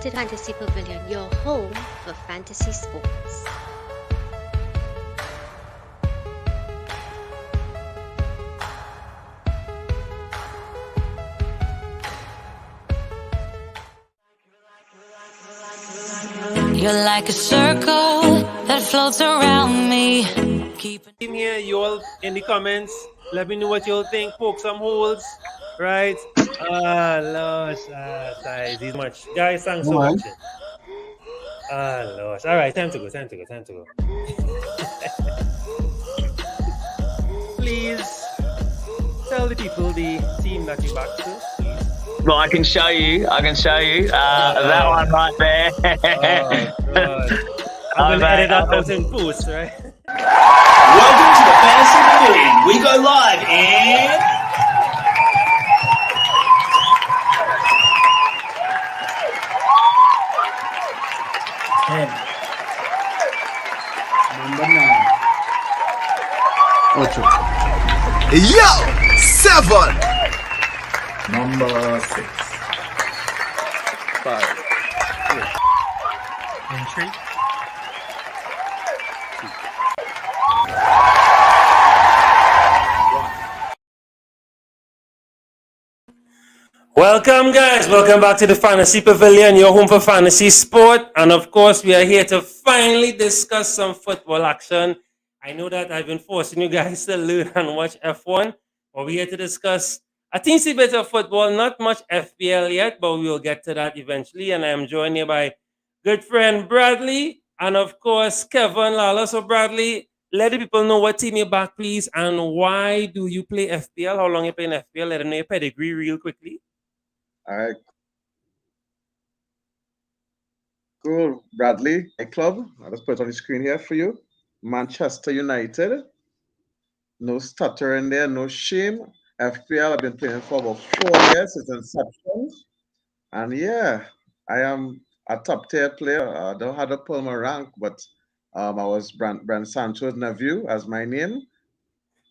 to Fantasy Pavilion, your home for fantasy sports. You're like a circle that floats around me. In here, you all in the comments, let me know what you all think. Poke some holes, right? Lord, guys, these much. Guys, thanks for watching. Lord. All right, time to go. Please tell the people the team that you back to, please. Well, I can show you. That one right there. Oh, God. I'm going to edit that out in post, right? Welcome to the Fantasy Pavilion. We go live in 10. Number 9. 8. Yo! 7. Number 6. 5. Entry. Welcome, guys. Welcome back to the Fantasy Pavilion, your home for fantasy sport. And of course, we are here to finally discuss some football action. I know that I've been forcing you guys to learn and watch F1, but we're here to discuss a teensy bit of football, not much FPL yet, but we will get to that eventually. And I am joined here by good friend Bradley and, of course, Kevin Lala. So, Bradley, let the people know what team you're back, please, and why do you play FPL? How long you play in FPL? Let them know your pedigree real quickly. All right. Cool. Bradley, a club. I'll just put it on the screen here for you. Manchester United. No stutter in there, no shame. FPL, I've been playing for about 4 years since inception. And yeah, I am a top tier player. I don't have to pull my rank, but I was Brand Sancho's nephew as my name.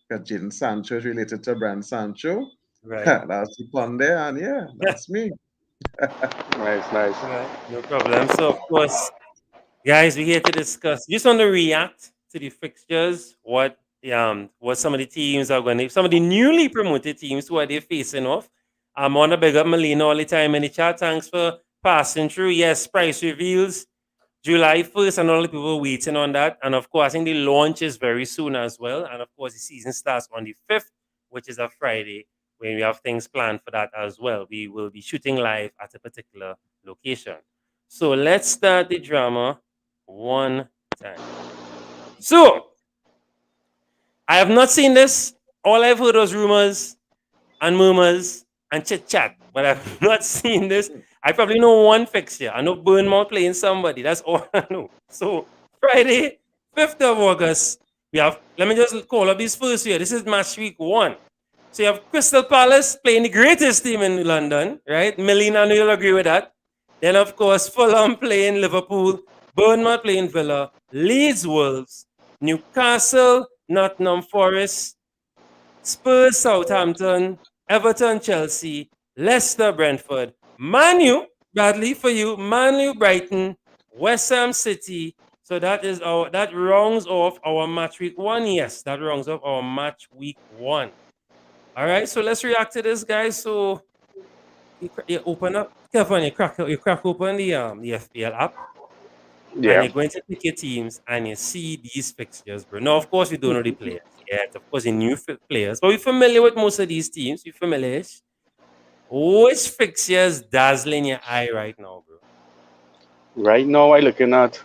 Because Jadon Sancho is related to Brand Sancho. Right. That's the pun there, and yeah, that's me. Nice. Right, no problem. So, of course, guys, we're here to discuss. Just want to react to the fixtures. What some of the teams are going to, some of the newly promoted teams, who are they facing off? I'm on to big up Melina all the time in the chat. Thanks for passing through. Yes, price reveals July 1st, and all the people waiting on that. And of course, I think the launch is very soon as well. And of course, the season starts on the 5th, which is a Friday, when we have things planned for that as well. We will be shooting live at a particular location. So let's start the drama one time. So, I have not seen this. All I've heard was rumors and murmurs and chit-chat, but I've not seen this. I probably know one fixture. I know Bournemouth playing somebody. That's all I know. So, Friday, 5th of August, we have, let me just call up these first here. This is match week 1. So, you have Crystal Palace playing the greatest team in London, right? Melina, I know you'll agree with that. Then, of course, Fulham playing Liverpool, Bournemouth playing Villa, Leeds Wolves, Newcastle, Nottingham Forest, Spurs Southampton, Everton Chelsea, Leicester Brentford, Man U, Bradley for you, Man U Brighton, West Ham City. So that rounds off our match week 1. Yes, that rounds off our match week 1. All right, so let's react to this, guys. So you open up, Kevin, you crack open the FPL app. Yeah. And you're going to pick your teams and you see these fixtures, bro. Now, of course, we don't know the players yet. Of course, the new players. But we're familiar with most of these teams. We're familiar-ish. Which fixtures dazzling your eye right now, bro? Right now, I'm looking at.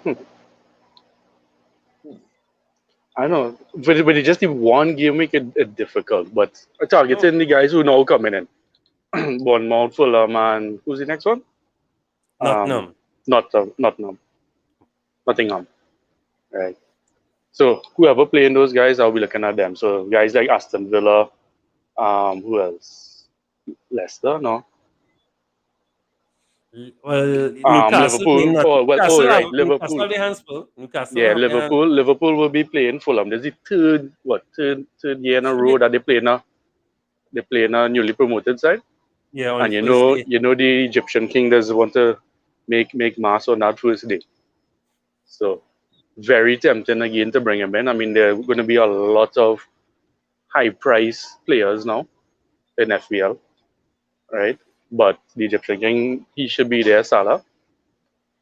I don't know. But it's just the one game make it difficult. But I'm targeting the guys who now coming in. Bournemouth, Fulham, and who's the next one? Nottingham. Nottingham. Right. So whoever playing those guys, I'll be looking at them. So guys like Aston Villa, who else? Leicester, no. Well, Newcastle. Liverpool. Liverpool. Newcastle. Yeah, Liverpool will be playing Fulham. There's the third year in a row that they play in a newly promoted side. Yeah, and you know the Egyptian king doesn't want to make mass on that first day. So very tempting again to bring him in. I mean, there are going to be a lot of high price players now in FPL, right? But the Egyptian King, he should be there, Salah.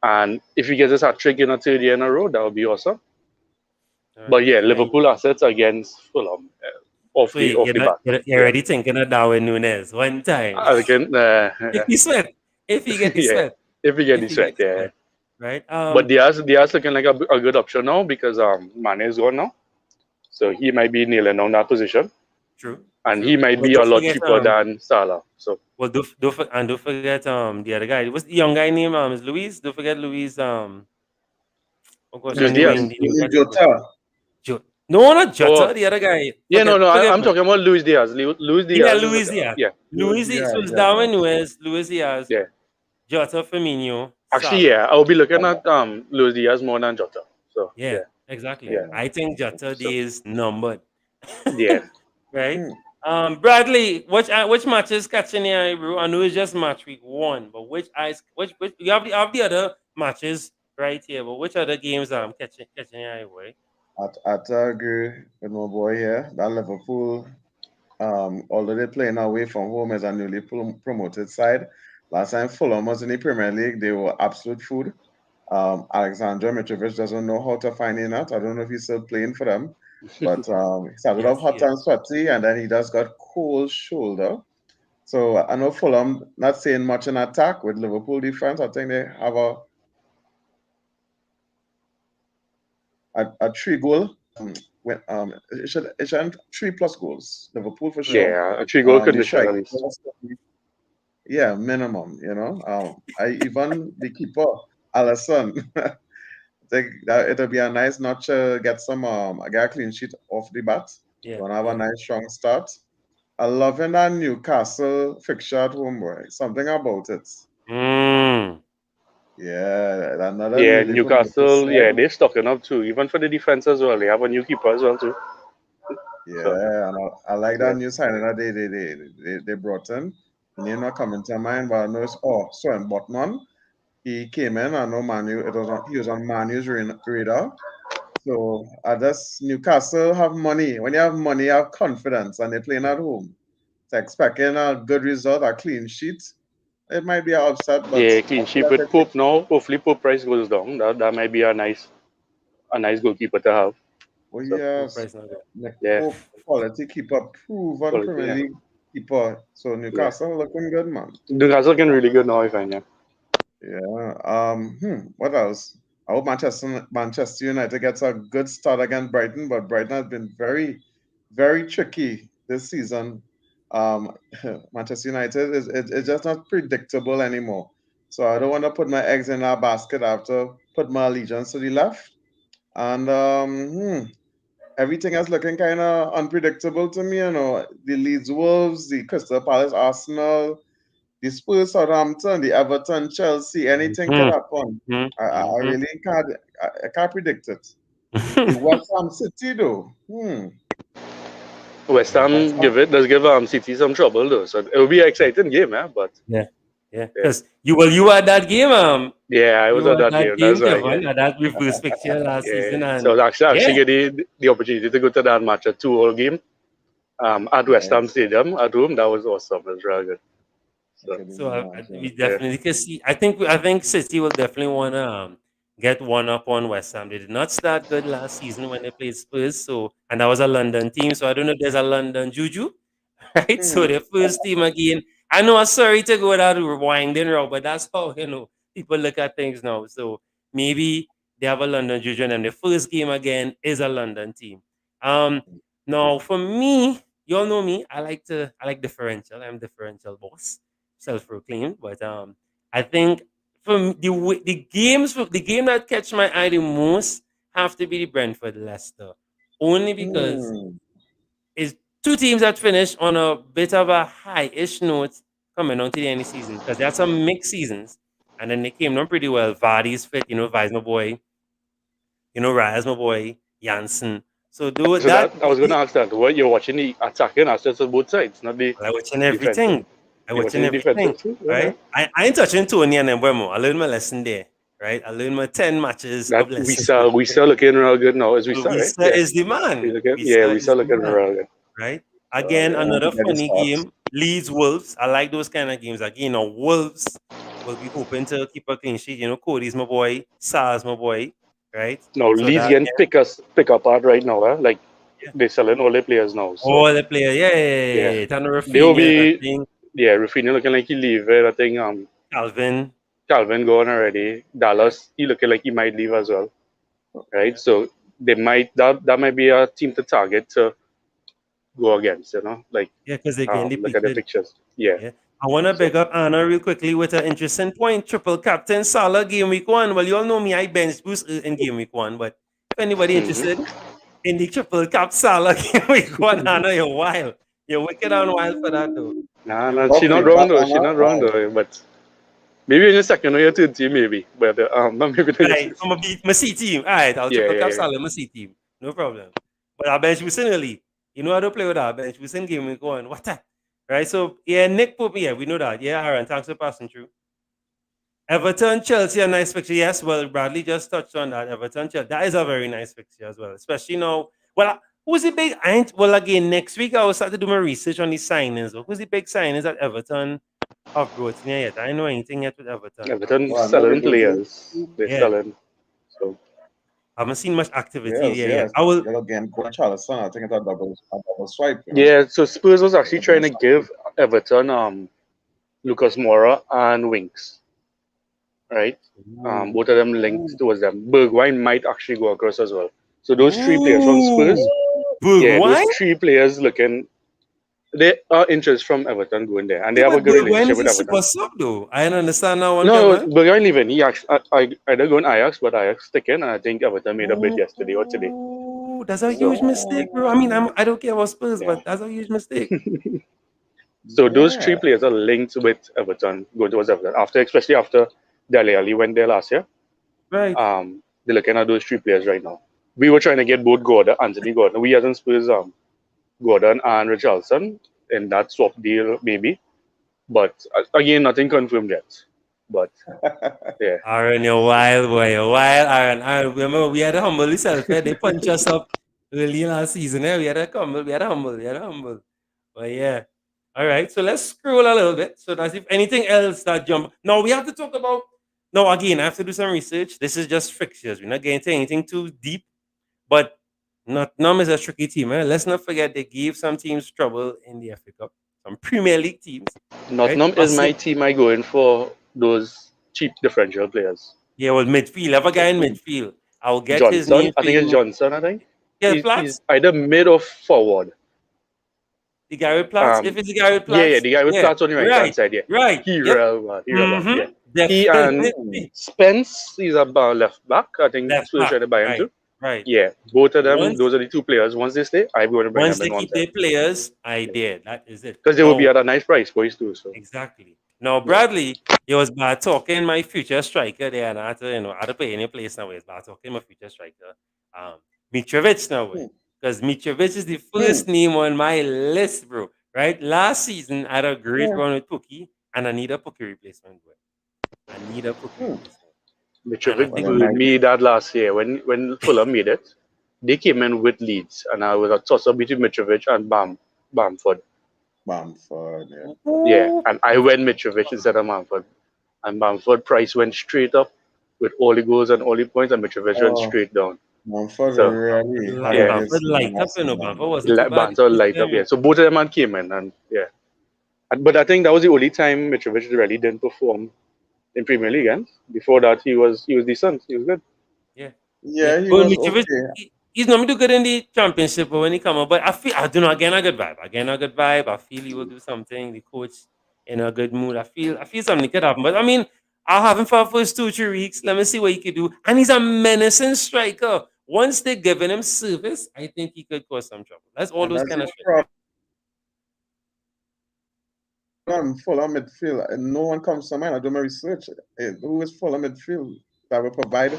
And if he gets his hat trick in a third year in a row, that would be awesome. All But right. yeah, And then Liverpool assets against Fulham off so the you're not bat. you're Yeah, already thinking of Darwin Nunes one time. I reckon. If he sweat. If he get the Yeah, sweat. if we get If the he sweat, get the yeah. sweat. Right? But Diaz looking like a good option now because Mane is gone now, so he might be kneeling down that position, True, and he true. might But be a don't lot forget cheaper than Salah. So well don't forget the other guy. What's the young guy name? Is Luis? Don't forget Luis oh gosh Luis on the wing, Diaz. the new Lee guy. Jota. No, not Jota, Oh the other guy. yeah, no, no, Forget I'm me. talking about Luis Diaz. Luis Yeah, Diaz is Luis Diaz. yeah, Louis So Diaz, it's yeah. Darwin Nunes, Luis Diaz, yeah. Jota, Firmino, Actually, Salah. yeah, I'll be looking at Luis Diaz more than Jota. So Yeah, yeah, exactly. yeah. Yeah. I think Jota So is numbered. yeah, Right? Hmm. Bradley, which matches catching your eye, bro? I know it's just match week one, but which you have the other matches right here, but which other games catching your eye, boy? I agree with my boy here. That Liverpool, although they're playing away from home as a newly promoted side, last time Fulham was in the Premier League, they were absolute food. Alexander Mitrovic doesn't know how to find in out. I don't know if he's still playing for them, but he started off Yes, hot yes. and sweaty, and then he just got cold shoulder. So I know Fulham not saying much in attack with Liverpool defense. I think they have a 3 goal. It should 3 plus goals. Liverpool for sure. yeah. A 3 goal The condition strike, at least. yeah, minimum. I even the keeper Allison. I think that it'll be a nice notch to get get a clean sheet off the bat. Yeah, Gonna have a yeah. nice strong start. I loving that Newcastle fixture at home, boy. Something about it. Mm. Yeah, another Yeah, newly promoted Newcastle. side. Yeah, they're stocking up too. Even for the defense as well, they have a new keeper as well too. So Yeah, and I like yeah, that new signing that they brought in. The name not coming to mind, but I know it's sorry, Botman. He came in. I know Manu. He was on Manu's radar. So I just Newcastle have money. When you have money, you have confidence, and they're playing at home. So expecting a good result, a clean sheet. It might be an upset, but yeah, I clean feel sheet like with Pope now. Hopefully, Pope price goes down. That might be a nice goalkeeper to have. oh So Full yes, price not good. Nick yeah, Pope quality keeper, proven quality. Premier Yeah, League keeper. So yeah. Newcastle looking good, man. Newcastle looking really good now. I find yeah. Yeah. What else? I hope Manchester United gets a good start against Brighton, but Brighton has been very, very tricky this season. Um, Manchester United it's just not predictable anymore. So I don't want to put my eggs in that basket. I have to put my allegiance to the left. And everything is looking kind of unpredictable to me. The Leeds Wolves, the Crystal Palace, Arsenal, the Spurs, Southampton, the Everton, Chelsea, anything could happen. I Mm-hmm. really can't predict it. The West Ham City though, West Yeah. West Ham Ham, does give City some trouble though. So it will be an exciting game, yeah. But Yeah, yeah. yeah, Because you were at that game, yeah, I you was were at at that that game. That's game, right. Yeah, Kevin, at that reverse picture last yeah. season, and So actually yeah, get the opportunity to go to that match, a 2-all game, at West yeah, Ham Stadium at home. That was awesome. It was really good. I So could so imagine. we yeah, definitely can see. I think City will definitely want to get one up on West Ham. They did not start good last season when they played Spurs, so and that was a London team. So I don't know if there's a London juju, right? So Hmm. their first team again. I know I'm sorry to go that winding route, but that's how people look at things now. So maybe they have a London juju, and then the first game again is a London team. Um, Now for me, you all know me. I like differential. I'm differential boss, self-proclaimed. But I think from the game that catch my eye the most have to be the Brentford Leicester, only because Hmm. it's two teams that finished on a bit of a high-ish note coming on to the end of the season because they had some mixed seasons, and then they came on pretty well. Vardy's fit, Vi's my boy, Raya's my boy, Janssen. So do so that. that I was going to ask that. What you're watching the attacking assets of both sides, not the I watching defensive. everything. I He watching watching everything, defensive too. right? I ain't touching Tony and Embuemo. I learned my lesson there, right? I learned my 10 matches That of lessons. we still looking real good now. Is we So still right? Visa Yeah. is the man. We Visa is still the looking man, real good. right? Again, Yeah, another get the funny stocks. game. Leeds Wolves. I like those kind of games. Again, now Wolves will be hoping to keep a clean sheet. You know, Cody's my boy, Sal's my boy, right? Now So Leeds that getting pick apart right now. Like yeah. they're selling all their players now. So All the player, yeah, yeah. Tanner they'll Rafinha, I be think Rafinha looking like he leave it. I think Calvin. Calvin going already. Yeah, Dallas, he looking like he might leave as well. Right? yeah. So they might that might be a team to target to go against, like Yeah, because they're getting look at the depleted. pictures. Yeah. Yeah. I want to So beg up Anna real quickly with an interesting point. Triple captain Salah game week 1. Well, you all know me, I bench boost in game week 1. But if anybody interested in the triple cap Salah game week 1, Anna, you're wild. You're wicked and wild for that, though. nah, You're nah, she wicked not and wrong wild. though. She not wrong though. But maybe in the second or your third team, maybe. But not maybe the Right. I'm going to beat my C team. All right. I'll yeah, triple yeah, cap yeah. Salah, my C team. No problem. But I'll bench boosting early. You know how to play with that. Bench boosting game week 1. What that? Right. So, yeah, Nick put me. Yeah, we know that. Yeah, Aaron, thanks for passing through. Everton, Chelsea, a nice fixture. Yes, well, Bradley just touched on that. Everton, Chelsea, that is a very nice fixture as well. Especially now. Well, who's the big? I ain't. Well, again, next week I will start to do my research on the signings. Who's the big signings that Everton have brought in yet? I don't know anything yet with Everton. Everton Well, I know they selling go to. players. They're Yeah, selling. So I haven't seen much activity Yes, there yet. yes. I will. Yellow again, Charleston. I think it's a double swipe. yeah, so Spurs was actually A double trying to swipe. give Everton Lucas Moura and Winks, right? Both of them linked towards them. Bergwijn might actually go across as well. So those three players from Spurs, Ooh, yeah, those Bergwijn? three players looking, they are interest from Everton going there, and they Yeah, have a but good Bergwijn relationship is with a super Everton. sub though. I don't understand now one No, Kevin. Bergwijn leaving. He actually, I either going Ajax, but Ajax sticking, and I think Everton made a bid yesterday or today. Oh, that's a So huge mistake, bro. I mean, I don't care about Spurs, yeah, but that's a huge mistake. so those three Yeah. players are linked with Everton, going towards Everton. Especially after Dele Alli went there last year. Right. They're looking at those three players right now. We were trying to get both Gordon, Anthony Gordon. We as in Spurs, Gordon and Richarlison in that swap deal, maybe. But again, nothing confirmed yet. But yeah, Aaron, you're wild, boy. You're wild, Aaron. Aaron, remember, we had to humble yourself. Eh? They punch us up early last season. Eh? We had to humble. We had to humble. We had to humble. But yeah. All right. So let's scroll a little bit. So that's if anything else that jump. Now we have to talk about. No, again, I have to do some research. This is just fixtures. We're not getting into anything too deep. But Nottingham is a tricky team. Eh? Let's not forget they gave some teams trouble in the FA Cup. Some Premier League teams, right? Nottingham is my team. I go in for those cheap differential players. Yeah, well, midfield. Have a guy in midfield. I'll get his Johnson, name I for think it's you. Johnson. I think Yeah, he's Platts. either mid or forward. The guy with Platts. If it's the guy with Yeah, Platts, the guy with yeah, Platts on the right hand right, side. Yeah, right. he Yep. real bad. He real bad. Yeah, he and Definitely. Spence. He's a left back. I think Left Spurs back. trying to buy him Right, too. right. Yeah, both of them. Once Those are the two players. Once they stay, I'm going to bring once them they in one keep side their players, I did. That is it. because they will be Now, at a nice price boys too. So exactly. Now, Bradley, it was bad talking my future striker there, and I had to, I had to play any place now. It's bad talking my future striker, Mitrovic now, because Mitrovic is the first name on my list, bro. Right? Last season, I had a great run with Pookie, and I need a Pookie replacement, bro. I need a Pookie replacement, and I Mitrovic think Well, burned me that last year when Fulham made it. They came in with Leeds, and I was a toss up between Mitrovic and Bamford. Bamford, yeah. Yeah, and I went Mitrovic instead of Bamford. And Bamford price went straight up with all the goals and all the points, and Mitrovic went Oh, straight down. Bamford So really had a yeah, good Bamford season light up, last Bamford season. wasn't too bad the Bamford first light up. time. Yeah, so both of them came in, and yeah. But I think that was the only time Mitrovic really didn't perform in Premier League. And before that, he was decent. He was good. Yeah. Yeah. Yeah, he Well, was Mitrovic, okay. he's normally do good in the championship, but when he come up, but I don't know, again a good vibe. Again a good vibe. I feel he will do something. The coach in a good mood. I feel something could happen. But I mean, I'll have him for the first 2 3 weeks. Let me see what he could do. And he's a menacing striker. Once they're giving him service, I think he could cause some trouble. That's all And those that's kind the of strikers. problem. Fulham midfield. And no one comes to mind. I do my research. Who is Fulham midfield that will provide? I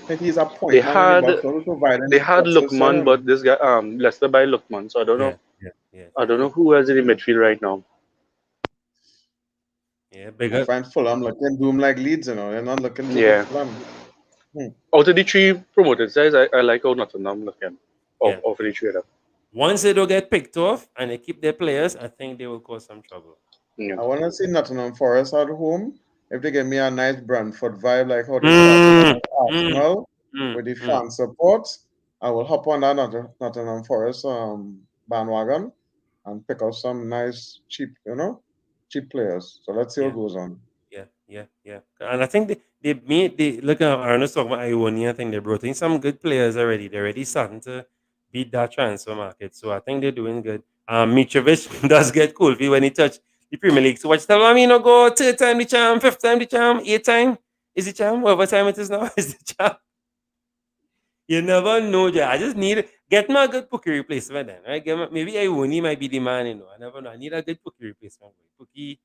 think he's a They point man in the had box. Who will provide they any had touches for Lookman, him? but this guy Leicester by Lookman, so I don't Yeah, know. yeah, yeah. I don't know True. who else in the midfield right now. Yeah, I bigger. find Fulham looking doom like Leeds, they're not looking too good Yeah. for them. Out of the three promoted sides, I like how Nottingham looking. Yeah. Of the three of them. Once they don't get picked off and they keep their players, I think they will cause some trouble. Yeah. I want to see Nottingham Forest at home. If they give me a nice Brentford vibe, like how they started Mm, against mm, Arsenal mm, with the mm. fan support, I will hop on that Nottingham Forest bandwagon and pick up some nice cheap players. So let's see what Yeah. goes on. Yeah. And I think they look at Arnold talking about Iwonia. I think they brought in some good players already. They're already starting to beat that transfer market. So I think they're doing good. Mitrovic does get cold feet when he touch the Premier League. So watch tell I mean, go third time the charm, fifth time the charm, eighth time is the charm, whatever time it is now is the charm. You never know, Jay. I just need get me a good Pookie replacement then, right? Maybe Iwonia might be the man. I never know. I need a good Pookie replacement. Pookie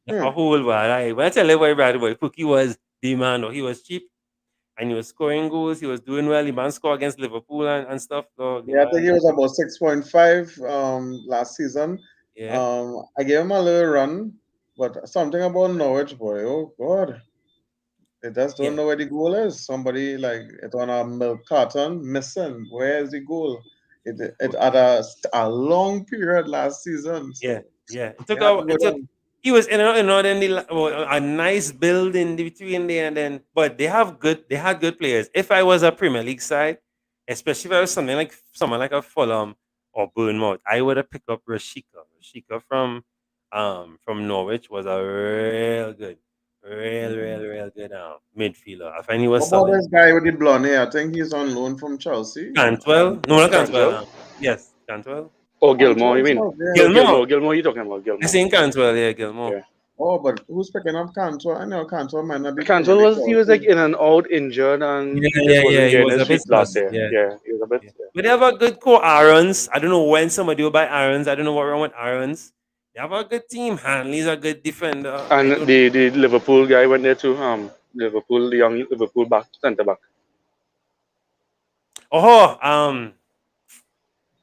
a Hmm. whole while. When I tell you about Bradley Boy, Pookie was the man. He was cheap and he was scoring goals. He was doing well. The man scored against Liverpool and stuff. Dog, the Yeah, I think man. he was about 6.5 last season. Yeah, I gave him a little run, but something about Norwich, boy, oh God. They just don't yeah, know where the goal is. Somebody like it on a milk carton missing. Where is the goal? It had a long period last season, yeah, so yeah. they had to go It took. down. He was in and a nice build in between there and then. But they have good. They had good players. If I was a Premier League side, especially if I was something like someone like a Fulham or Bournemouth, I would have picked up Rashika. Rashika from Norwich was a real good midfielder. I find he What was about solid. this guy with the blonde hair? I think he's on loan from Chelsea. Cantwell? No, not Cantwell. Cantwell? Yes, Cantwell. Oh, Gilmore, you Cantwell's mean? not there. No, Gilmore. Gilmore, you talking about I Gilmore. seen Cantwell, yeah, Gilmore. Yeah. Oh, but who's picking up Cantwell? I know Cantwell might not be Premier Cantwell League he was like quality. in and out, injured, and just Yeah. wasn't He getting was his a bit feet last sus. year. Yeah. Yeah, he was a bit. Yeah. Yeah. But they have a good core Irons. I don't know when somebody will buy Irons. I don't know what wrong with Irons. They have a good team. Hanley's a good defender. I And don't. the Liverpool guy went there too. Liverpool, the young Liverpool centre back. Oh,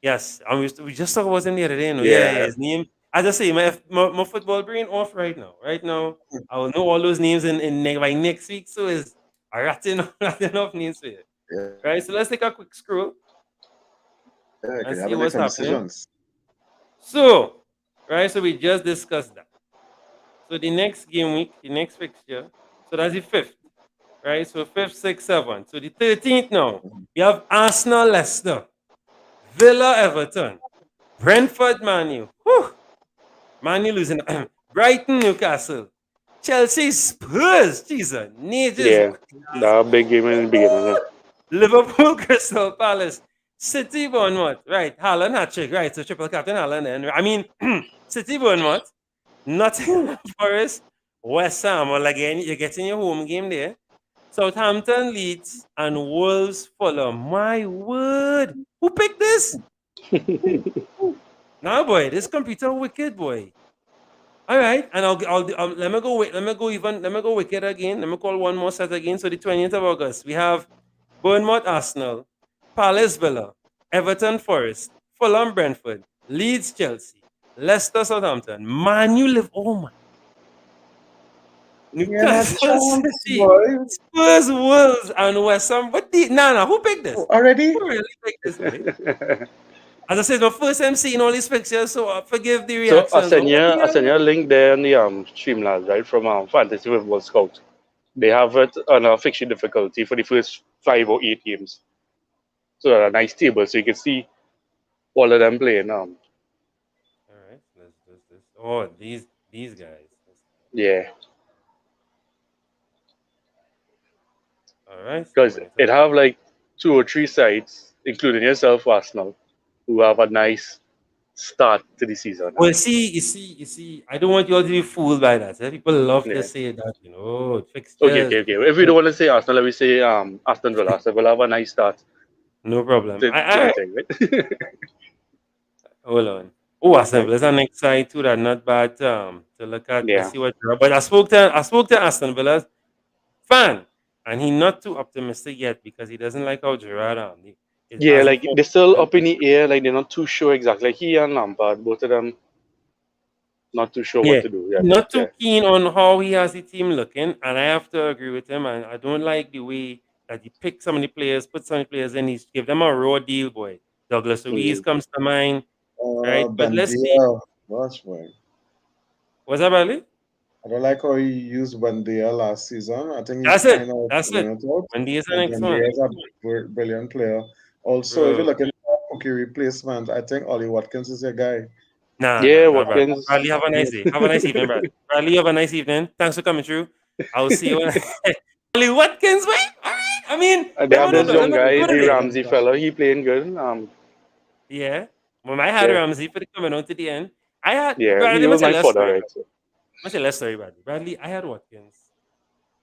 yes. We just talked about him the other day. Yeah. Yeah. His name. As I say, my football brain off right now. Right now, I will know all those names by next week. So it's a ratting off names for you. Yeah, Right. So let's take a quick scroll yeah, and because you see have to make what's some happening. decisions. So, right. So we just discussed that. So the next game week, the next fixture. So that's the fifth. Right. So fifth, sixth, seventh. So the 13th now. You have Arsenal, Leicester, Villa, Everton, Brentford, Manu. Whew. Manu losing. Brighton, Newcastle, Chelsea, Spurs. Jesus, Natures. Yeah. That big game in the beginning. Yeah. Liverpool, Crystal Palace, City, Bournemouth. Right, Haaland hat trick. Right, so triple captain Haaland. And I mean, City, Bournemouth, Nottingham Forest, West Ham. Well, again, you're getting your home game there. Southampton, Leeds, and Wolves, Fulham. My word, who picked this? Now, boy, this computer wicked, boy. All right, and let me go. Let me go wicked again. Let me call one more set again. So the 20th of August, we have Bournemouth, Arsenal, Palace, Villa, Everton, Forest, Fulham, Brentford, Leeds, Chelsea, Leicester, Southampton, Man U live. Oh my, Yeah, not Newcastle chance, City, boy. Spurs, Wolves, and West Ham. What the? Nah. Who picked this? Already? Who really picked this, boy? As I said, my first time seeing all these pictures, so forgive the So reactions. But what the I hell? send you a link there on the Streamlabs, right, from Fantasy Football Scout. They have it on a fixture difficulty for the first 5 or 8 games. So a nice table, so you can see all of them playing. All right, let's do this. Oh, these guys. Yeah, All right, so because it have like 2 or 3 sides, including yourself, Arsenal, who have a nice start to the season. well, see. I don't want you all to be fooled by that. People love to Yeah. say that, Okay, fixtures. okay, okay. If we don't want to say Arsenal, let me say Aston Villa. Aston Villa have a nice start No problem. to the thing, right? Hold on. Oh, Aston Right? Villa's an next side too. That not bad to look at. Let's Yeah. see what. But I spoke to Aston Villa's fan, and he not too optimistic yet because he doesn't like how Gerrard is Yeah, as the like form. they're still up in the air, like they're not too sure exactly. Like he and Lampard, both of them, not too sure what Yeah, to do. Yeah, not yeah. too keen on how he has the team looking, and I have to agree with him. And I don't like the way that he picked so many players, put so many players in, he give them a raw deal, boy. Douglas Luiz Mhm. comes to mind, right? But let's see. Bandia. Gosh, boy. What's that, Bradley? I don't like how he used Bandia last season. I think he's That's it. kind of That's it. figuring it out. Wendy is an But excellent, Bandia is a brilliant player. Also, if you bro. look at cookie replacement, I think Ollie Watkins is a guy. Nah, Yeah, nah, nah, Bradley. Watkins. Bradley, have a nice day. Have a nice evening, Bradley. Bradley, have a nice evening. Thanks for coming through. I'll see you. Bradley Watkins, wait. All right. I mean, They have this young let me guy, go the today. Ramsey fella. He playing good. Yeah. When I had Yeah, Ramsey for the coming on to the end, I had yeah. Bradley. He Let me was say my less fodder, story, right? Bradley. So Let me say less story, Bradley. Bradley, I had Watkins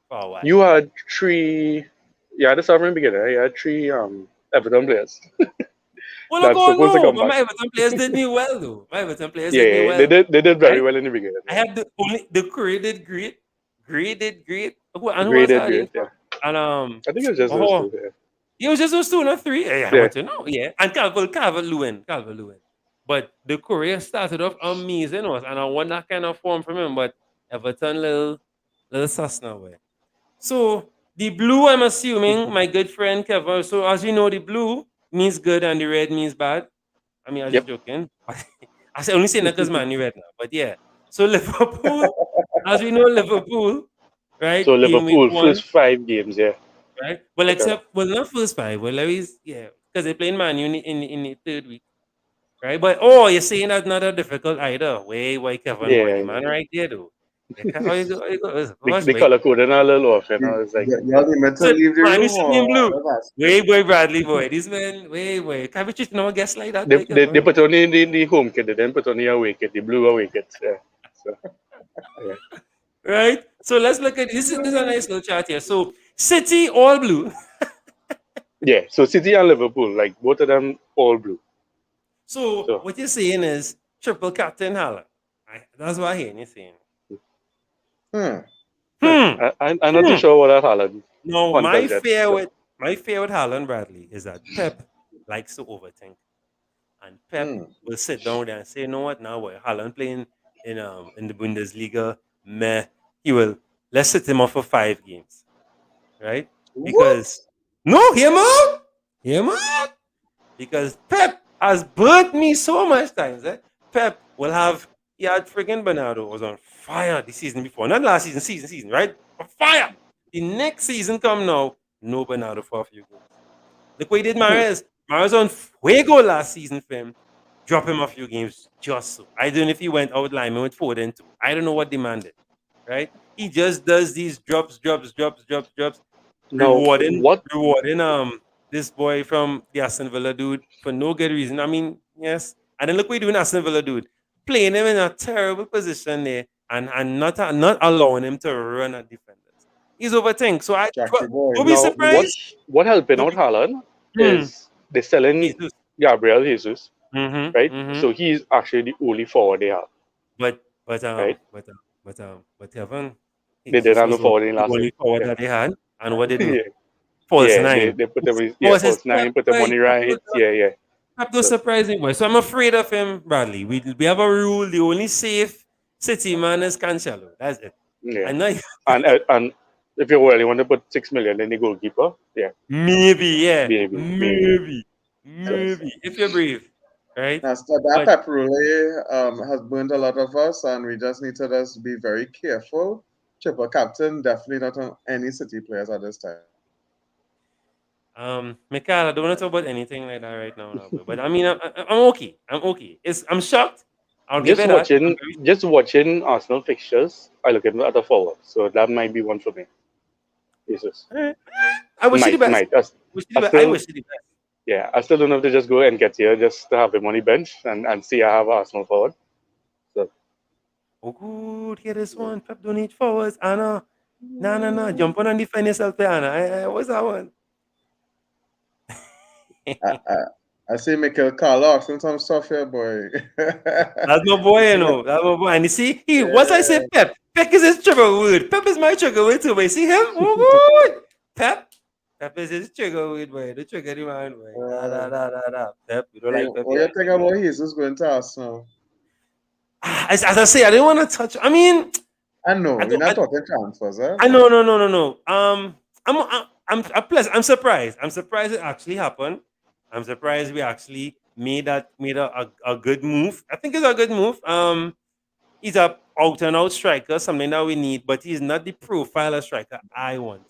for a while. you had three. Yeah, the sovereign beginner. You had three Everton players Well, look, that's oh supposed to no, come but back. my Everton players did me well, though. My Everton players Yeah, did me yeah, they well, did. They did very right? well in the beginning. I Yeah, had the Curry did great, did great. And who was graded that in great. for? Yeah, And I think it was just those oh, two. Yeah, it was just those two, not three. Yeah, I yeah. want to know. Yeah, and Calvert Lewin. But the career started off amazing, and I want that kind of form from him. But Everton, little sus now, way. So the blue, I'm assuming, my good friend Kevin. So as you know, the blue means good and the red means bad. I mean, I was just Yep. joking. I say only saying that because Man U red now. But yeah. So Liverpool, as we know, Liverpool, right? So Game week Liverpool one, first 5 games. Yeah, right? Well, okay. except not first five. Well, at least yeah, because they playing Man U in the third week, right? But oh, you're saying that's not that difficult either. Wait, Kevin, boy, Yeah, the yeah. man right there, though. Yeah, how you go? How you go? Gosh, The wait. color coding a little off. You know, You, it's like you all meant to So leave the man, you room should be in or blue. that's Wait, boy, Bradley, boy. This man, wait. Can't be treating our guests like that, boy, they Kevin. put on the home kit. They didn't put on the away kit, the blue away kit. Yeah. So yeah, Right? So let's look at this. This is a nice little chart here. So City all blue. yeah. So City and Liverpool, like both of them, all blue. So So what you're saying is triple captain Haaland. That's what I hear you saying. Hmm. Hmm. I'm not too Hmm. sure what that Haaland No, hunt has yet. So my fear with Haaland Bradley is that Pep likes to overthink. And Pep Hmm. will sit down there and say, you know what, now we're Haaland playing in the Bundesliga, meh. He will let's sit him off for 5 games. Right? What? Because no, hear him out. Hear him out. Because Pep has burnt me so much times. Pep will have he had friggin' Bernardo was on fire the season before, not last season, season, right? On fire. The next season come now, no Bernardo for a few games. Look what he did, Hmm. Mares. Mares on fuego last season for him. Drop him a few games just so. I don't know if he went out lineman with Foden too. I don't know what demanded, right? He just does these drops, now rewarding what? rewarding this boy from the Aston Villa dude for no good reason. I mean, yes. And then look what he doing, Aston Villa dude. Playing him in a terrible position there and not allowing him to run at defenders. He's overthink. So Jackie boy. don't be Now surprised. what helping Don't out be, Haaland hmm, is they're selling Jesus. Gabriel Jesus, Mm-hmm. right? Mm-hmm. So he's actually the only forward they have, But but right? um but Kevin, They didn't Jesus have no was forward in the last only week. forward Yeah, that they had. And what they do? yeah, False yeah. nine. They put them in, Oh, yeah, it's his false Pep, nine, put them on right? the right. Yeah, yeah. Pep does So surprising boy. So I'm afraid of him, Bradley. We have a rule. The only safe City man is Cancelo. That's it. yeah, I know and if you really want to put 6 million in the goalkeeper, yeah, maybe, yeah. maybe. So Maybe. If you're brave. Right? That's that But pep relay has burned a lot of us, and we just need to just be very careful. Triple captain, definitely not on any City players at this time. Mikhail, I don't want to talk about anything like that right now, no, but I mean, I'm okay. I'm okay. I'm shocked. I'll give just it that. I'm watching, very just watching Arsenal fixtures, I look at the forward. So that might be one for me. Jesus, alright. I wish you the best. might. I, Wish you I the best. I still, wish you the best. yeah, I still don't know if to just go and get here just to have him on the bench and see I have Arsenal forward. So Oh, good. Hear this one. Pep don't need forwards. Anna. No. Jump on and defend yourself there, Anna. What's that one? I, I, I see Michael Carlock some stuff here, boy. That's my boy, you know. That's my boy. And you see, once I say Yeah. Pep, Pep is his trigger word. Pep is my trigger word too, but you see him? Oh, good. Pep. Pep is his trigger word, boy. The trigger the man, boy. Uh, Da. Pep, you don't hey, like Pep, what yeah. you think about Jesus going to Arsenal? As I say, I didn't want to touch. I mean, I know, I we're don't. not talking transfers, eh? I know, no. I'm surprised. I'm surprised it actually happened. I'm surprised we actually made a good move. I think it's a good move. He's a out and out striker, something that we need, but he's not the profile of striker I want.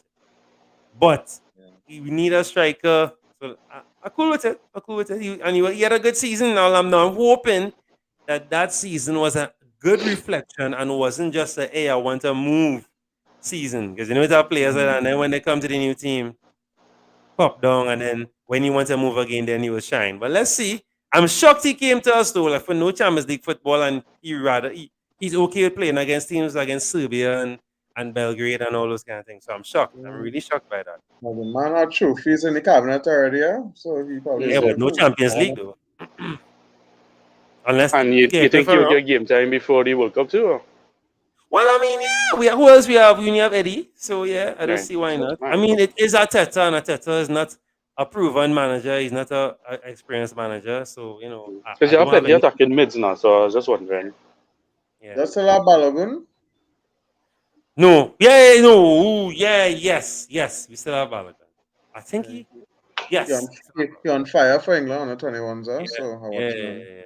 But we need a striker. So I'm cool with it. I'm cool with it. He had a good season. Now I'm hoping that season was a good reflection and wasn't just a hey, I want to move season. Because you know, our players are, and then when they come to the new team, pop down, and then when he wants to move again, then he will shine. But let's see. I'm shocked he came to us though, like for no Champions League football, and he's okay with playing against teams against Serbia and Belgrade and all those kind of things. So I'm shocked. I'm really shocked by that. Well, the man had trophies in the cabinet already, yeah? So he probably Yeah, but said, no Champions League though. Unless And you get think you'll get game time before the World Cup too? Or? well, I mean, yeah. Who else we have? We have Eddie. So yeah, I don't Right. see why not. I Right. mean, it is Arteta, and Arteta is not a proven manager. He's not a experienced manager. So you know, Because I you have don't have plenty any. attacking mids now, so I was just wondering. Yeah. that's a lot Balogun. No. Yeah. No. Ooh, yeah. Yes. We still have Balogun. I think he. Yes. He on fire for England on the 21s, Yeah. so I Yeah. watching him.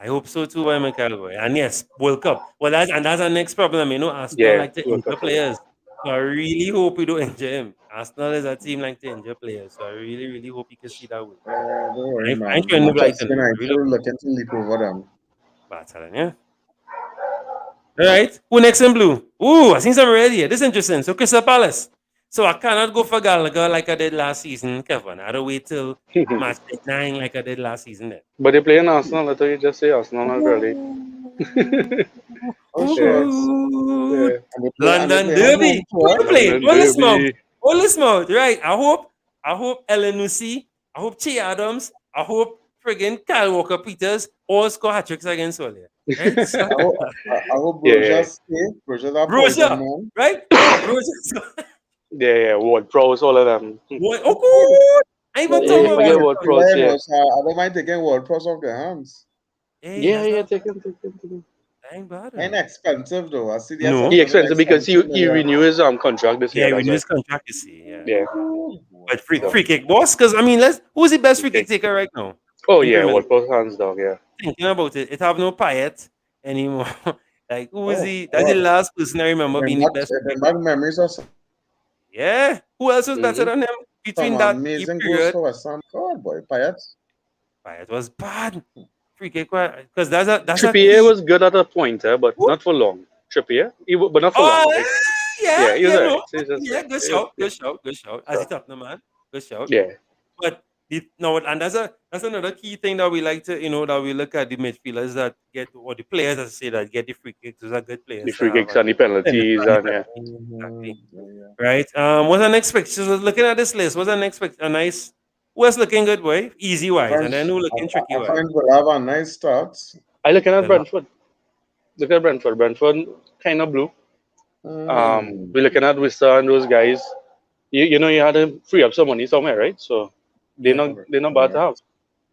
I hope so too, by McAlroy. And yes, World Cup. Well, that's our next problem. You know, Arsenal Yeah, like to World injure Cup. players. So I really hope we don't injure him. Arsenal is a team like to injure players. So I really hope you can see that way. Don't worry, I ain't man. trying to like Manchester to United really look looking to leap over them. bad, yeah. All right. Who next in blue? Ooh, I seen some red here. This is interesting. So Crystal Palace. So I cannot go for Gallagher like I did last season, Kevin. I had to wait till match day 9 like I did last season then. But they play in Arsenal. I thought you just say Arsenal not really. Oh, Yeah, shots. yeah. And they London playing a home Derby. Who tour. you playing? London All this mouth. Derby. All this mouth. Right. I hope Elanusi. I hope Che Adams. I hope friggin' Kyle Walker Peters all score hat tricks against Solia. Right? So, I hope Yeah, Broja's stay. Broja's a poison Broja. man. Right? I hope Broja. yeah. Ward Pros, all of them. What? Oh, good. I even Yeah, talking you about forget Ward Ward Prowse. Pros, yeah. I don't mind taking World Cross off their hands. Hey, Yeah, that's yeah, not take him, take him, take him. that ain't bad. Ain't expensive though. I see the No. He assessment expensive because he 60 million. renewed his contract this Yeah, year. we That's knew why. his contract, you see. Yeah. Yeah. But free kick boss, because I mean, who's the best free kick taker right now? Oh In yeah, Premier League? Ward Pros hands down. Yeah. Thinking about it, it have no Payet anymore. Like who is Oh, he? That's the last person I remember being the best. bring back memories of Yeah. Who else was better than him some between that key amazing goals period? for West Ham. God boy, Payet. Payet was bad. Free kick, because that's a Trippier key. was good at a pointer, but Who? not for long. Trippier, but not for long. Oh, Like, yeah, he was no. alright. He's just Yeah, good he shout, was- good shout. As yeah. a Tottenham man, good shout. Yeah. But no, and that's another key thing that we like to, that we look at the midfielders that get, or the players that say that get the free kicks. Those are good players The to free have. kicks and the penalties and yeah. Exactly. Yeah. Right. What's our next picture? So looking at this list, what's our next picture? A nice. Who's looking good, boy? Easy wise, and then who looking tricky I wise? find we'll have a nice start. I looking at Villa. Brentford. Look at Brentford. Brentford kind of blue. We're looking at Wista and those guys. You had to free up some money somewhere, right? So they're not bad to have.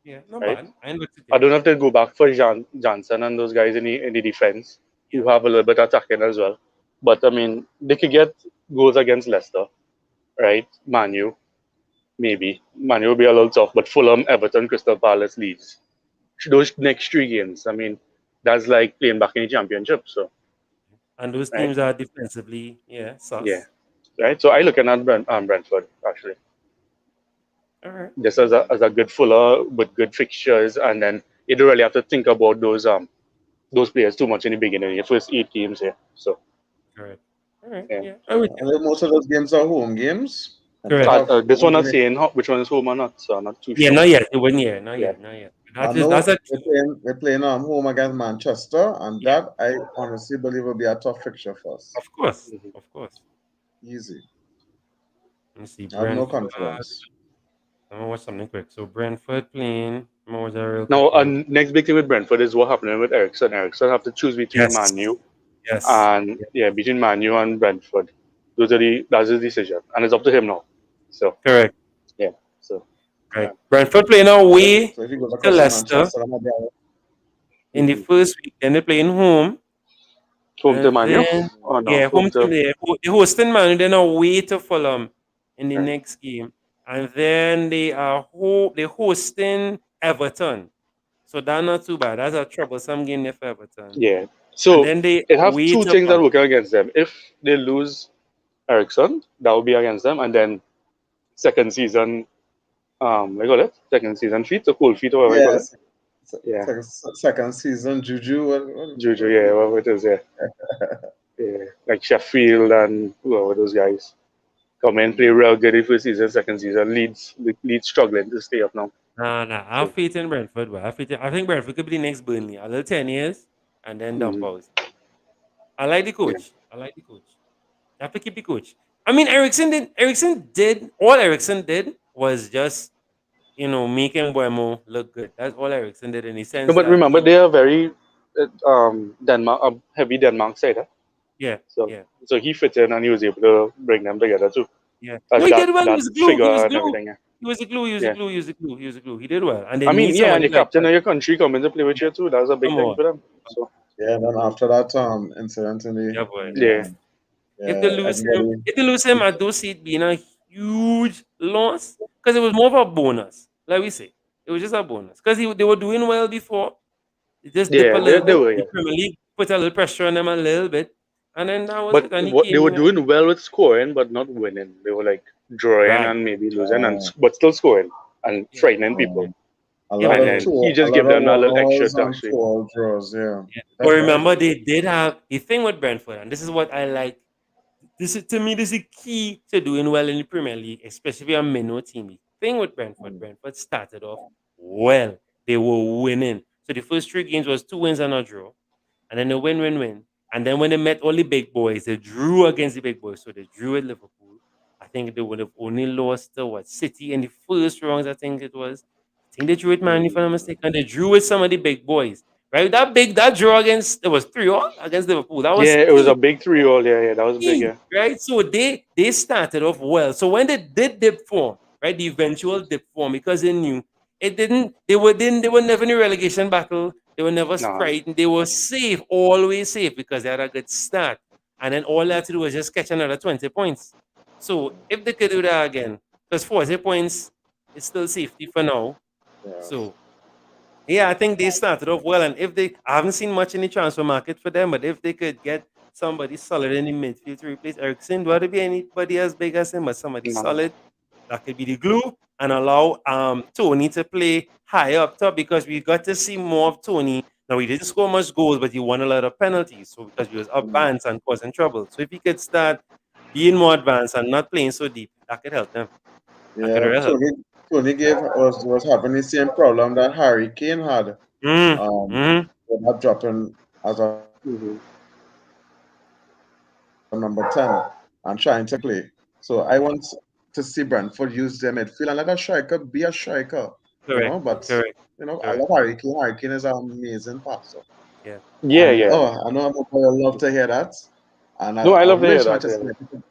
Yeah, not Right. bad. I looked I don't have to go back for Johnson and those guys in the defense who have a little bit attacking as well. But I mean, they could get goals against Leicester, right? Manu, maybe. Manu will be a little tough, but Fulham, Everton, Crystal Palace, Leeds. Those next 3 games, I mean, that's like playing back in the championship. So, And those right? teams are defensively, sus. Yeah. Right. So I looking at Brentford actually, All right. just as a good Fuller with good fixtures, and then you don't really have to think about those players too much in the beginning. Your first 8 games here. So Correct. All right. Yeah. Yeah. I would. And then most of those games are home games. Correct. this one not saying which one is home or not, so I'm not too Yeah, sure. not yet. It wasn't yet. Not Yeah. yet. Not yet. I know they're playing home against Manchester, and that I honestly believe will be a tough fixture for us. Of course. Mhm. Of course. Easy. Let me see. I have no Brentford. confidence. I'm gonna watch something quick. So Brentford playing. I'm gonna watch that real Now, quick. next big thing with Brentford is what happening with Ericsson. Ericsson have to choose between Yes. Manu Yes. and between Manu and Brentford. That's his decision, and it's up to him now. So Correct. so Right. Brentford playing away So if he goes to across to Leicester. Manchester, I'm gonna be all right. in the first week. Then they're playing home. Home to And Man U? then, Oh no, yeah, home to the hosting Man. Then away to Fulham in the Right. next game. And then they're hosting Everton. So that's not too bad. That's a troublesome game there for Everton. Yeah. And So then they it have away two to things that Palace. work against them. If they lose Ericsson, that will be against them, and then second season, what you call it? Second season feet or cold feet or whatever you call it. Yes. Yeah. Second season, Juju. Juju, yeah, whatever it is, yeah. Yeah. Like Sheffield and whoever those guys come in, play real good in first season, second season. Leeds struggling to stay up now. Nah. I have faith in Brentford, but I think Brentford could be the next Burnley. A little 10 years and then dump Mhm. out. I like the Yeah. coach. You have to keep the coach. I mean, Ericsson did was just, making Buemo look good. That's all Ericsson did in the No, sense but that remember, they are very Denmark, heavy Denmark side. Huh? yeah, So, yeah, so he fit in and he was able to bring them together too. yeah. No, As he that did well. He that was glue. He was figure and glue. everything. Yeah. He was a glue. He was a Yeah. glue. He was a glue. He was a glue. He did well. And they I mean, need yeah, and somebody the like captain that. of your country coming to play with Yeah. you too. That was a big Come thing on. for them. So, Yeah, then after that incident Yeah, boy. yeah. If they yeah, lose him, everybody. I do see it being a huge loss because it was more of a bonus. Like we say, it was just a bonus because they were doing well before. They just dip a Yeah, little they bit. were, The yeah. Premier League put a little pressure on them a little bit, and then that was But it. And he what they came were in. doing well with scoring, but not winning. They were like drawing Right. and maybe losing, and Uh, but still scoring and Yeah. frightening people. A Yeah, lot man. of And then he a just lot gave of them a little extra walls to and actually. 12 draws. Yeah, Yeah. But that's right. remember, they did have the thing with Brentford, and this is what I like. This is to me, this is key to doing well in the Premier League, especially a minnow team. The thing with Brentford started off well. They were winning. So the first three games was 2 wins and a draw. And then they win. And then when they met all the big boys, they drew against the big boys. So they drew with Liverpool. I think they would have only lost to City in the first rounds, I think it was. I think they drew with Man, if I'm not mistaken. They drew with some of the big boys. Right? That draw against it was 3-all against Liverpool. That was Yeah, it was a key. big 3-all. Yeah, that was big. Key, Yeah. right? So they started off well. So when they did dip form, right, the eventual dip form, because they knew it didn't, they were never in a relegation battle. They were never No. frightened. They were safe, always safe because they had a good start. And then all they had to do was just catch another 20 points. So if they could do that again, because 40 points is still safety for now. Yeah. So yeah, I think they started off well, and I haven't seen much in the transfer market for them, but if they could get somebody solid in the midfield to replace Ericsson, do it be anybody as big as him, but somebody No. solid that could be the glue and allow Tony to play higher up top because we got to see more of Tony. Now he didn't score much goals, but he won a lot of penalties, so because he was advanced and causing trouble. So if he could start being more advanced and not playing so deep, that could help them. That could Yeah, really help. Tony was having the same problem that Harry Kane had. Mm, Um, mm, with not dropping as a Mhm. number 10 and trying to play. So I want to see Brentford use their midfield and let a striker be a striker, correct, But correct, I correct. love Harry Kane. Harry Kane is an amazing passer. Yeah. Yeah, And yeah. I know I'm love to hear that. And No, I I love to hear wish that. Manchester Yeah. United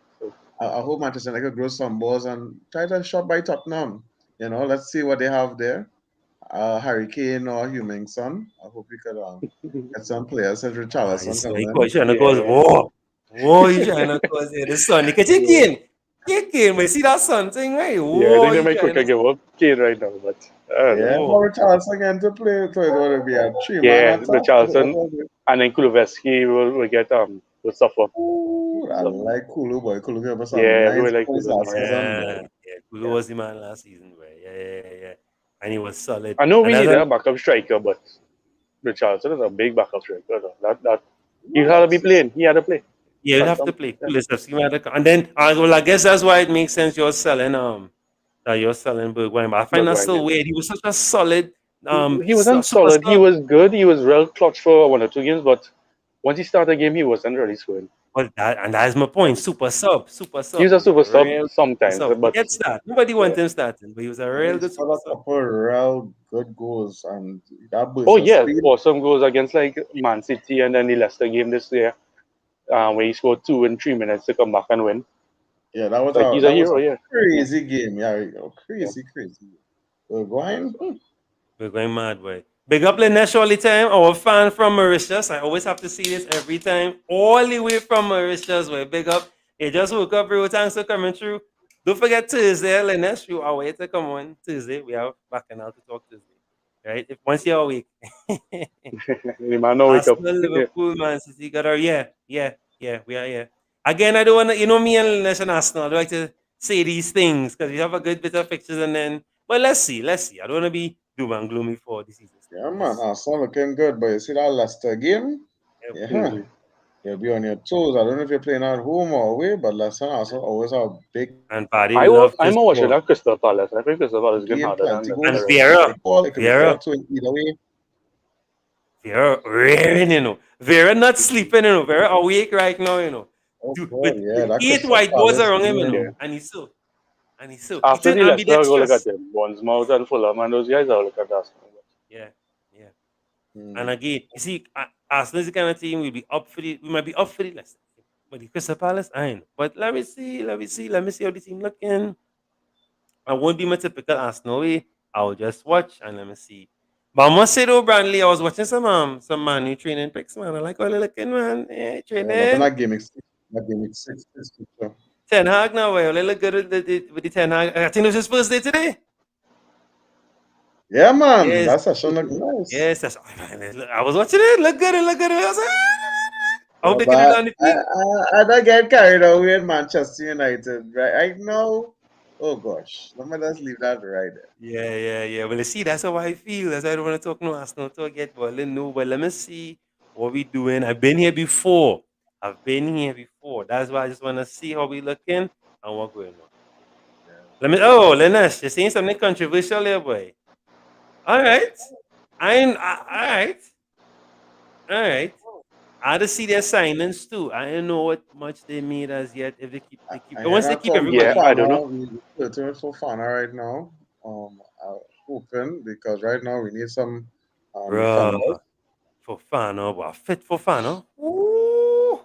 I hope Manchester United could grow some balls and try to shot by Tottenham. Let's see what they have there. Harry Kane or Hummingson. I hope we could get some players such as Ah, Richarlison yes, coming he's trying to cause Yeah. war. War, he's trying to cause the sun. Because he in. can. He can. We see that sun thing, right? Yeah, I War, think they he's might trying quicker to. give up Kane right now, but I don't know. Yeah, War. for Richarlison again to play, so it would be a three-man Yeah, the attack. Charleston and then Kulusevski will get will suffer. Ooh, I So like Kulu boy. Kulu gave us some yeah, nice everyone like points Kulu last now. Yeah. season, boy. Yeah. Kulu was the man last season, boy. Yeah. And he was solid. I know we And as needed an, a backup striker, but Richardson is a big backup striker. Though. That he Yeah, had to be that's playing. He had to play. yeah, you'd Can't have to come. play Yeah. Kulisevsky. And then, well, I guess that's why it makes sense you're selling Bergwijn. But I find that Maguire, yeah. still weird. He was such a solid, He wasn't super solid. He sub. was good. He was real clutch for 1 or 2 games, but once he started a game, he wasn't really scoring. But that is my point. Um, Super sub, super he sub. was a He was super a sub real super sometimes, sub. He but gets start. Nobody yeah. wants him starting, but he was a yeah, real he good scored super a sub. couple real good goals and that Oh burst of yeah, speed. awesome goals against like Man City and then the Leicester game this year, where he scored 2 in 3 minutes to come back and win. Yeah, that was Like a he's a that was hero, a yeah. crazy game. Yeah, Yeah. crazy. We're going. We're going mad, boy. Big up Linesh all the time, our fan from Mauritius. I always have to see this every time. All the way from Mauritius, we big up. They just woke up, bro. Thanks for coming through. Don't forget Tuesday, Linesh. You are waiting to come on Tuesday. We are back and out to talk Tuesday. Right? If once you're awake. The man now wake up. Arsenal, Yeah. Liverpool, Man City got our yeah, we are here. Again, I don't wanna me and Linesh and Arsenal, I don't like to say these things because we have a good bit of fixtures and then but let's see. I don't wanna be doom and gloomy for the season still. Yeah, man. Arsenal looking good, but you see that Leicester game? Yeah. Yeah. You'll be on your toes. I don't know if you're playing at home or away, but Leicester Arsenal always have big And Paddy love to I'm watching score. that Crystal Palace. I think Crystal Palace is getting game, harder than plenty them. goals. And Vieira, Big ball, it could be Vieira, 4-2 either way. Vieira, raring, Vieira not sleeping, Vieira awake right now, Oh, With God, yeah. That 8 Crystal white balls Palace around him, game. Yeah. And he's so. He After turned the Leicester, go look ambidextrous. at them. Bournemouth and Fulham, and those guys are look at us. Yeah, yeah. Hmm. And again, you see, Arsenal is the kind of team we might be up for the Leicester. But the Crystal Palace, I know. But let me see how the team looking. I won't be my typical Arsenal way. I'll just watch and let me see. But I must say though, Brandley, I was watching some Man U training pics, man. I like how they're looking, man. Yeah, Yeah, loving training. that game. That game is 6. Ten Hag now, well, they look good with the Ten Hag. I think it was his first day today. Yeah, man. Yes, That session look nice. yes. I was watching it. Look good. I was like, I hope they can do But it on the feet. I don't get carried away in Manchester United, right? I know. Oh, gosh. Let me just leave that right there. Yeah. Well, you see, that's how I feel. That's why I don't want to talk no Arsenal talk yet. But let me see what we doing. I've been here before. That's why I just want to see how we looking and what going on. Lenesh, you're saying something controversial here, boy. All right. All right. I had to see their signings too. I don't know what much they made as yet. If they keep, I hear once they that keep from everybody. I don't know. Fofana. We're flirting with Fofana right now. I'm hoping because right now we need some defenders. Bruh, Fofana, wow, fit Fofana. Ooh.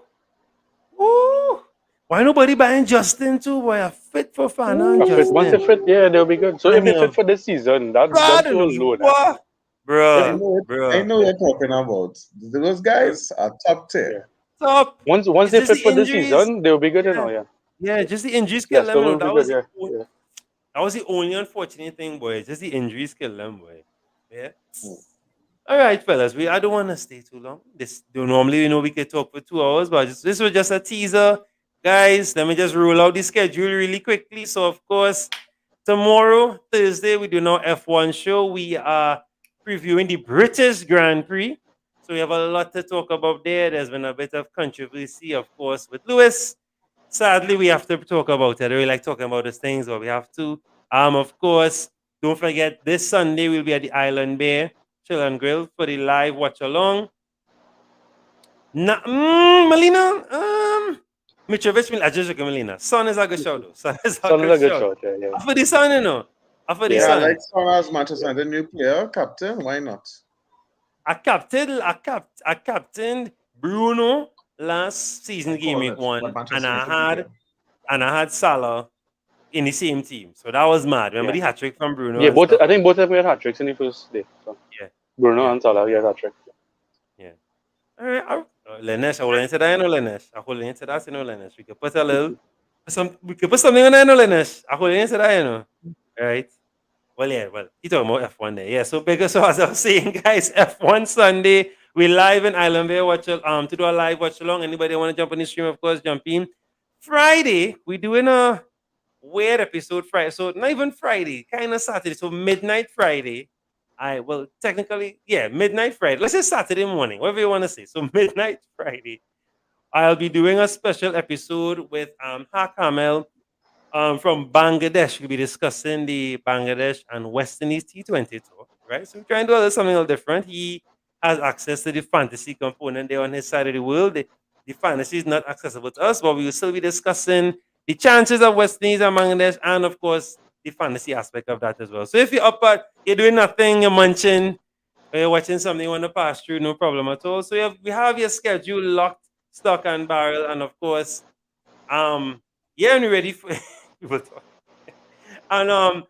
Ooh. Why nobody buying Justin too? Boy, a fit Fofana and Once they Justin. fit, yeah, they'll be good. So if And they you fit for this season, that God will knows load. what? I Bruh, know it. I bruh. know what you're talking about. Those guys are top tier. Yeah. Top. Once It's they just fit the for this injuries. season, they'll be good, Yeah. yeah. Yeah, just the injuries killed them. Leicester will be good, yeah. That was the only unfortunate thing, boy. Just the injuries killed them, boy. Yeah. Hmm. All right, fellas. I don't want to stay too long. Normally, we could talk for 2 hours, but this was just a teaser, guys. Let me just roll out the schedule really quickly. So, of course, tomorrow, Thursday, we do our F1 show. We are previewing the British Grand Prix. So we have a lot to talk about there. There's been a bit of controversy, of course, with Lewis. Sadly, we have to talk about it. I don't really like talking about these things, but we have to. Of course, don't forget this Sunday we'll be at the Island Bear Chill and Grill for the live watch along. Melina, Mitrovic, I just look at Melina. Son is a good show though. Son is a Son is good a good show. shot, yeah. For the son, For the Yeah. Yeah, I son. like Son as Manchester United new player, captain. Why not? I captained Bruno last season game week 1, and I had Salah in the same team. So that was mad. Remember the hat trick from Bruno? Yeah, and stuff? I think both of them had hat tricks in the first day. So. Yeah. Bruno and Salah had hat trick. Yeah. All right. Lenesh, I will answer that, Lenesh. I will answer that, Lenesh. We could put a little, we could put something on that, Lenesh. I will answer that, All right. Well, you talking about F1 there. Yeah, so because so as I was saying, guys, F1 Sunday, we live in Island Bay to do a live watch along. Anybody want to jump on the stream, of course, jump in. Friday, we doing a weird episode Friday. So not even Friday, kind of Saturday. So midnight Friday. Technically, yeah, midnight Friday. Let's say Saturday morning, whatever you want to say. So midnight Friday. I'll be doing a special episode with Hakamel from Bangladesh. We'll be discussing the Bangladesh and West Indies T20 tour, right? So we're trying to do something a little different. He has access to the fantasy component there on his side of the world. The fantasy is not accessible to us, but we will still be discussing the chances of West Indies and Bangladesh, and of course, the fantasy aspect of that as well. So if you're up you're doing nothing, you're munching, or you're watching something you want to pass through, no problem at all. So we have your schedule locked, stock and barrel, and of course, yeah, and we're ready for people talk. And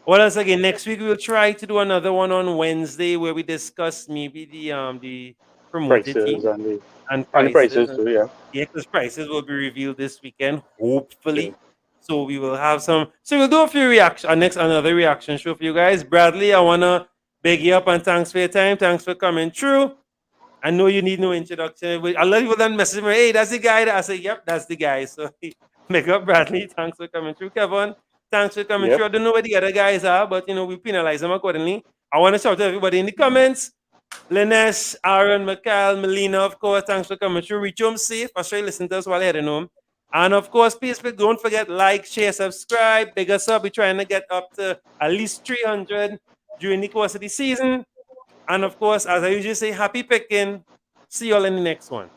What else again? Next week we'll try to do another one on Wednesday where we discuss maybe the promoted Prices team and and the prices. prices too. Yeah. Yeah, because prices will be revealed this weekend, Yeah. hopefully. So we will have some. So we'll do a few reaction. Another reaction show for you guys. Bradley, I wanna beg you up and thanks for your time. Thanks for coming through. I know you need no introduction. A lot of people then message me, hey, that's the guy. I say, yep, that's the guy. So make up Bradley. Thanks for coming through. Kevin, thanks for coming Yep. through. I don't know where the other guys are, but we penalize them accordingly. I want to shout to everybody in the comments. Lenesh, Aaron, Mikhail, Melina, of course, thanks for coming through. Reach home safe. I'll show you listen to us while you're heading home. And of course, please don't forget, like, share, subscribe. Big us up. We're trying to get up to at least 300 during the course of the season. And of course, as I usually say, happy picking. See you all in the next one.